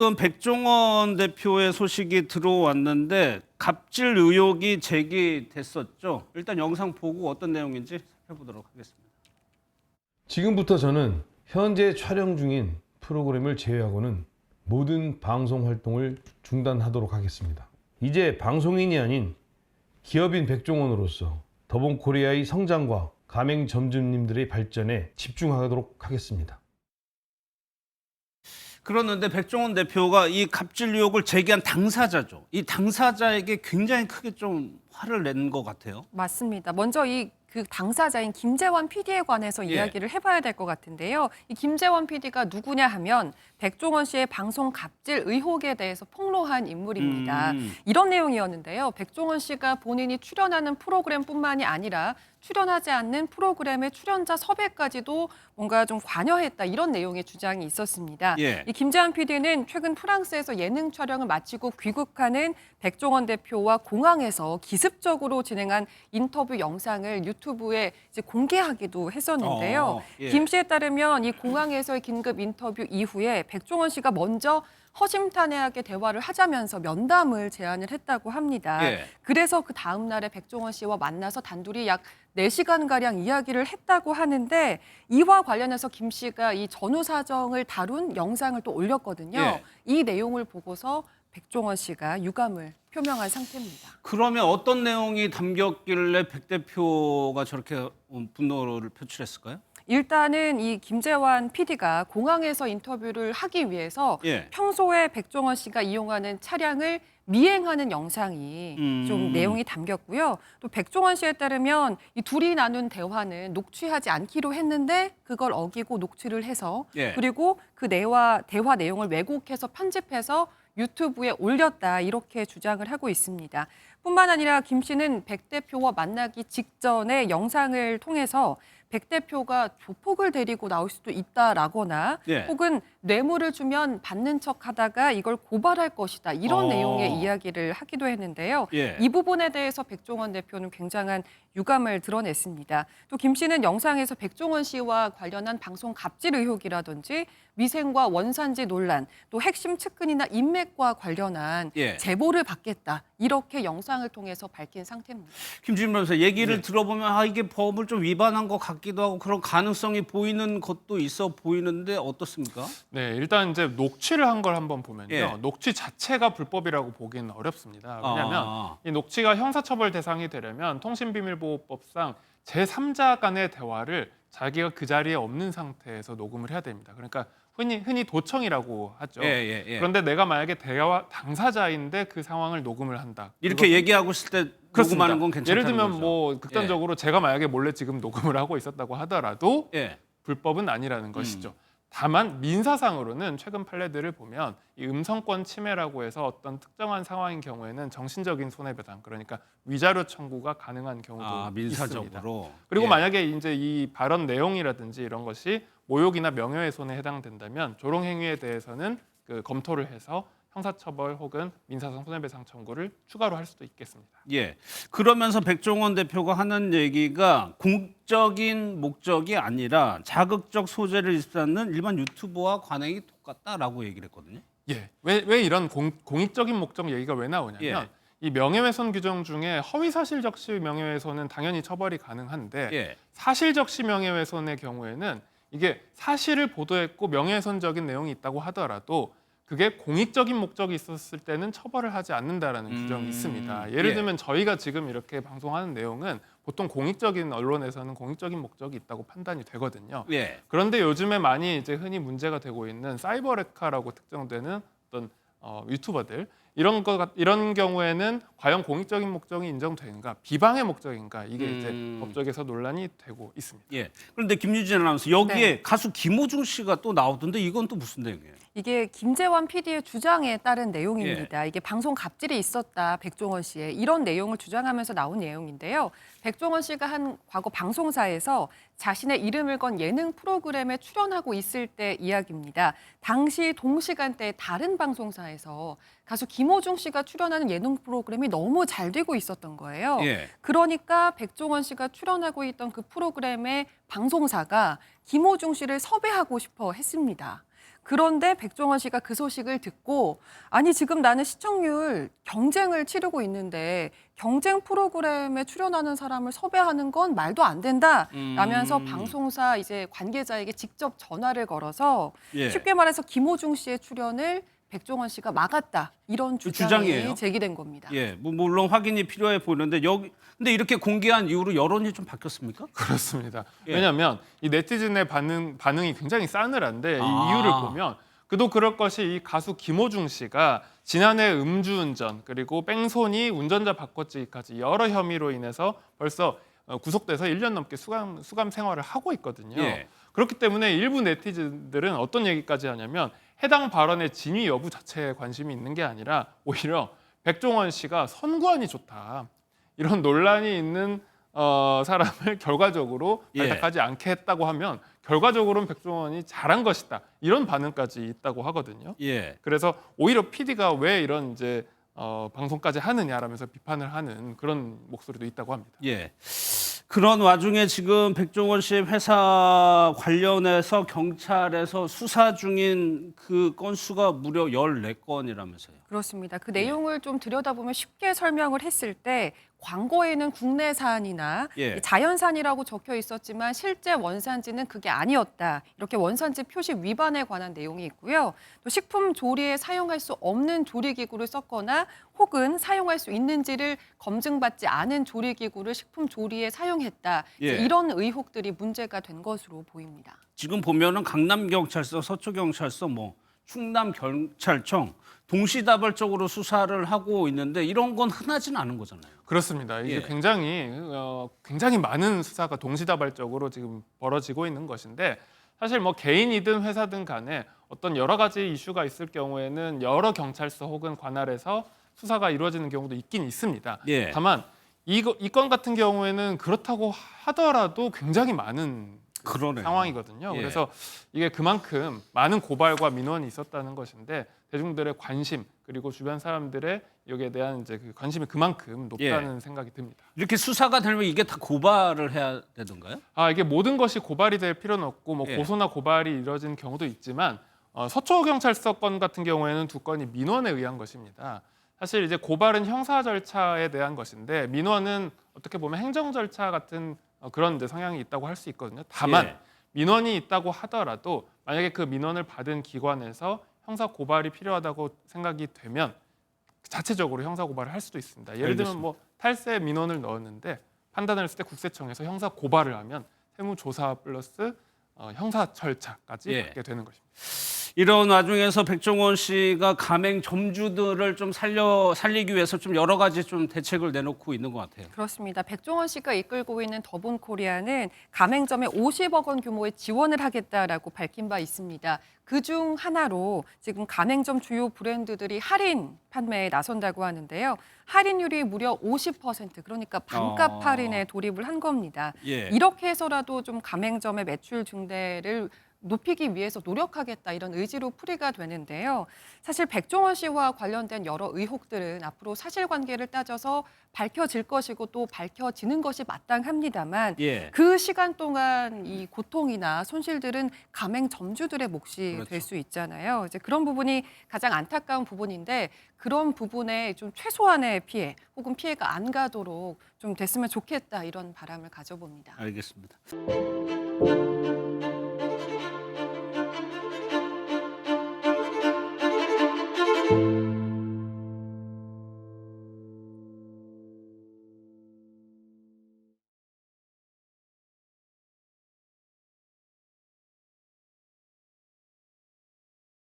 지금 백종원 대표의 소식이 들어왔는데 갑질 의혹이 제기됐었죠. 일단 영상 보고 어떤 내용인지 살펴보도록 하겠습니다. 지금부터 저는 현재 촬영 중인 프로그램을 제외하고는 모든 방송 활동을 중단하도록 하겠습니다. 이제 방송인이 아닌 기업인 백종원으로서 더본코리아의 성장과 가맹점주님들의 발전에 집중하도록 하겠습니다. 그러는데 백종원 대표가 이 갑질 의혹을 제기한 당사자죠. 이 당사자에게 굉장히 크게 좀 화를 낸 것 같아요. 맞습니다. 먼저 그 당사자인 김재원 PD에 관해서 이야기를 해봐야 될 것 같은데요. 이 김재원 PD가 누구냐 하면 백종원 씨의 방송 갑질 의혹에 대해서 폭로한 인물입니다. 이런 내용이었는데요. 백종원 씨가 본인이 출연하는 프로그램뿐만이 아니라 출연하지 않는 프로그램의 출연자 섭외까지도 뭔가 좀 관여했다 이런 내용의 주장이 있었습니다. 예. 이 김재환 PD는 최근 프랑스에서 예능 촬영을 마치고 귀국하는 백종원 대표와 공항에서 기습적으로 진행한 인터뷰 영상을 유튜브에 이제 공개하기도 했었는데요. 예. 김 씨에 따르면 이 공항에서의 긴급 인터뷰 이후에 백종원 씨가 먼저 허심탄회하게 대화를 하자면서 면담을 제안을 했다고 합니다. 예. 그래서 그 다음 날에 백종원 씨와 만나서 단둘이 약 4시간가량 이야기를 했다고 하는데 이와 관련해서 김 씨가 이 전후 사정을 다룬 영상을 또 올렸거든요. 예. 이 내용을 보고서 백종원 씨가 유감을 표명한 상태입니다. 그러면 어떤 내용이 담겼길래 백 대표가 저렇게 분노를 표출했을까요? 일단은 이 김재환 PD가 공항에서 인터뷰를 하기 위해서 예. 평소에 백종원 씨가 이용하는 차량을 미행하는 영상이 좀 내용이 담겼고요. 또 백종원 씨에 따르면 이 둘이 나눈 대화는 녹취하지 않기로 했는데 그걸 어기고 녹취를 해서 예. 그리고 그 대화 내용을 왜곡해서 편집해서 유튜브에 올렸다 이렇게 주장을 하고 있습니다. 뿐만 아니라 김 씨는 백 대표와 만나기 직전에 영상을 통해서 백 대표가 조폭을 데리고 나올 수도 있다라거나 예. 혹은 뇌물을 주면 받는 척하다가 이걸 고발할 것이다 이런 내용의 이야기를 하기도 했는데요. 예. 이 부분에 대해서 백종원 대표는 굉장한 유감을 드러냈습니다. 또 김 씨는 영상에서 백종원 씨와 관련한 방송 갑질 의혹이라든지 위생과 원산지 논란, 또 핵심 측근이나 인맥과 관련한 예. 제보를 받겠다 이렇게 영상을 통해서 밝힌 상태입니다. 김준일 변호사 얘기를 들어보면 이게 법을 좀 위반한 것 같기도 하고 그런 가능성이 보이는 것도 있어 보이는데 어떻습니까? 네, 일단 이제 녹취를 한 걸 한번 보면요. 예. 녹취 자체가 불법이라고 보기는 어렵습니다. 왜냐하면 아. 이 녹취가 형사처벌 대상이 되려면 통신비밀보호법상 제3자 간의 대화를 자기가 그 자리에 없는 상태에서 녹음을 해야 됩니다. 그러니까 흔히 도청이라고 하죠. 예. 그런데 내가 만약에 대화 당사자인데 그 상황을 녹음을 한다. 이렇게 얘기하고 있을 때 그렇습니다. 녹음하는 건 괜찮다는 예를 들면 거죠? 뭐 극단적으로 제가 만약에 몰래 지금 녹음을 하고 있었다고 하더라도 예. 불법은 아니라는 것이죠. 다만 민사상으로는 최근 판례들을 보면 이 음성권 침해라고 해서 어떤 특정한 상황인 경우에는 정신적인 손해배상, 그러니까 위자료 청구가 가능한 경우도 있습니다. 민사적으로. 그리고 예. 만약에 이제 이 발언 내용이라든지 이런 것이 모욕이나 명예훼손에 해당된다면 조롱 행위에 대해서는 그 검토를 해서 형사처벌 혹은 민사상 손해배상 청구를 추가로 할 수도 있겠습니다. 예. 그러면서 백종원 대표가 하는 얘기가 공적인 목적이 아니라 자극적 소재를 입수하는 일반 유튜버와 관행이 똑같다라고 얘기를 했거든요. 예. 왜 이런 공익적인 목적 얘기가 왜 나오냐면 예. 이 명예훼손 규정 중에 허위사실적시 명예훼손은 당연히 처벌이 가능한데 예. 사실적시 명예훼손의 경우에는 이게 사실을 보도했고 명예훼손적인 내용이 있다고 하더라도 그게 공익적인 목적이 있었을 때는 처벌을 하지 않는다라는 규정이 있습니다. 예를 예. 들면 저희가 지금 이렇게 방송하는 내용은 보통 공익적인 언론에서는 공익적인 목적이 있다고 판단이 되거든요. 예. 그런데 요즘에 많이 이제 흔히 문제가 되고 있는 사이버레카라고 특정되는 어떤 유튜버들 이런 경우에는 과연 공익적인 목적이 인정되는가, 비방의 목적인가 이게 이제 법적에서 논란이 되고 있습니다. 예. 그런데 김유진 아나운서 여기에 네. 가수 김호중 씨가 또 나오던데 이건 또 무슨 내용이에요? 이게 김재환 PD의 주장에 따른 내용입니다. 이게 방송 갑질이 있었다, 백종원 씨의 이런 내용을 주장하면서 나온 내용인데요. 백종원 씨가 한 과거 방송사에서 자신의 이름을 건 예능 프로그램에 출연하고 있을 때 이야기입니다. 당시 동시간대에 다른 방송사에서 가수 김호중 씨가 출연하는 예능 프로그램이 너무 잘 되고 있었던 거예요. 예. 그러니까 백종원 씨가 출연하고 있던 그 프로그램의 방송사가 김호중 씨를 섭외하고 싶어 했습니다. 그런데 백종원 씨가 그 소식을 듣고 아니 지금 나는 시청률 경쟁을 치르고 있는데 경쟁 프로그램에 출연하는 사람을 섭외하는 건 말도 안 된다 라면서 방송사 이제 관계자에게 직접 전화를 걸어서 예. 쉽게 말해서 김호중 씨의 출연을 백종원 씨가 막았다 이런 주장이 주장이에요? 제기된 겁니다. 예, 뭐 물론 확인이 필요해 보이는데 근데 이렇게 공개한 이후로 여론이 좀 바뀌었습니까? 그렇습니다. 예. 왜냐하면 이 네티즌의 반응이 굉장히 싸늘한데 이 아. 이유를 보면 그도 그럴 것이 이 가수 김호중 씨가 지난해 음주운전 그리고 뺑소니, 운전자 바꿔치기까지 여러 혐의로 인해서 벌써 구속돼서 1년 넘게 수감 생활을 하고 있거든요. 예. 그렇기 때문에 일부 네티즌들은 어떤 얘기까지 하냐면 해당 발언의 진위 여부 자체에 관심이 있는 게 아니라 오히려 백종원 씨가 선구안이 좋다. 이런 논란이 있는 사람을 결과적으로 예. 발탁하지 않게 했다고 하면 결과적으로는 백종원이 잘한 것이다. 이런 반응까지 있다고 하거든요. 예. 그래서 오히려 PD가 왜 이런 이제 방송까지 하느냐라면서 비판을 하는 그런 목소리도 있다고 합니다. 예. 그런 와중에 지금 백종원 씨의 회사 관련해서 경찰에서 수사 중인 그 건수가 무려 14건이라면서요. 그렇습니다. 그 내용을 좀 들여다보면 쉽게 설명을 했을 때 광고에는 국내산이나 예. 이 자연산이라고 적혀 있었지만 실제 원산지는 그게 아니었다. 이렇게 원산지 표시 위반에 관한 내용이 있고요. 또 식품 조리에 사용할 수 없는 조리기구를 썼거나 혹은 사용할 수 있는지를 검증받지 않은 조리기구를 식품 조리에 사용했다. 예. 이런 의혹들이 문제가 된 것으로 보입니다. 지금 보면은 강남경찰서, 서초경찰서, 뭐 충남경찰청 동시다발적으로 수사를 하고 있는데 이런 건 흔하지는 않은 거잖아요. 그렇습니다. 이게 예. 굉장히 많은 수사가 동시다발적으로 지금 벌어지고 있는 것인데 사실 뭐 개인이든 회사든 간에 어떤 여러 가지 이슈가 있을 경우에는 여러 경찰서 혹은 관할에서 수사가 이루어지는 경우도 있긴 있습니다. 예. 다만 이 건 같은 경우에는 그렇다고 하더라도 굉장히 많은 그러네요. 상황이거든요. 예. 그래서 이게 그만큼 많은 고발과 민원이 있었다는 것인데 대중들의 관심 그리고 주변 사람들의 여기에 대한 이제 그 관심이 그만큼 높다는 생각이 듭니다. 이렇게 수사가 되면 이게 다 고발을 해야 되던가요? 이게 모든 것이 고발이 될 필요는 없고 뭐 예. 고소나 고발이 이루어진 경우도 있지만 서초경찰서 건 같은 경우에는 2건이 민원에 의한 것입니다. 사실 이제 고발은 형사 절차에 대한 것인데 민원은 어떻게 보면 행정 절차 같은 그런 이제 성향이 있다고 할 수 있거든요. 다만 예. 민원이 있다고 하더라도 만약에 그 민원을 받은 기관에서 형사 고발이 필요하다고 생각이 되면 자체적으로 형사 고발을 할 수도 있습니다. 예를 들면 뭐 탈세 민원을 넣었는데 판단을 했을 때 국세청에서 형사 고발을 하면 세무조사 플러스 형사 절차까지 예. 받게 되는 것입니다. 이런 와중에서 백종원 씨가 가맹 점주들을 좀 살리기 위해서 좀 여러 가지 좀 대책을 내놓고 있는 것 같아요. 그렇습니다. 백종원 씨가 이끌고 있는 더본코리아는 가맹점에 50억 원 규모의 지원을 하겠다라고 밝힌 바 있습니다. 그중 하나로 지금 가맹점 주요 브랜드들이 할인 판매에 나선다고 하는데요. 할인율이 무려 50%, 그러니까 반값 할인에 돌입을 한 겁니다. 예. 이렇게 해서라도 좀 가맹점의 매출 증대를 높이기 위해서 노력하겠다 이런 의지로 풀이가 되는데요. 사실 백종원 씨와 관련된 여러 의혹들은 앞으로 사실관계를 따져서 밝혀질 것이고 또 밝혀지는 것이 마땅합니다만 예. 그 시간 동안 이 고통이나 손실들은 가맹 점주들의 몫이 그렇죠. 될 수 있잖아요. 이제 그런 부분이 가장 안타까운 부분인데 그런 부분에 좀 최소한의 피해 혹은 피해가 안 가도록 좀 됐으면 좋겠다 이런 바람을 가져봅니다. 알겠습니다.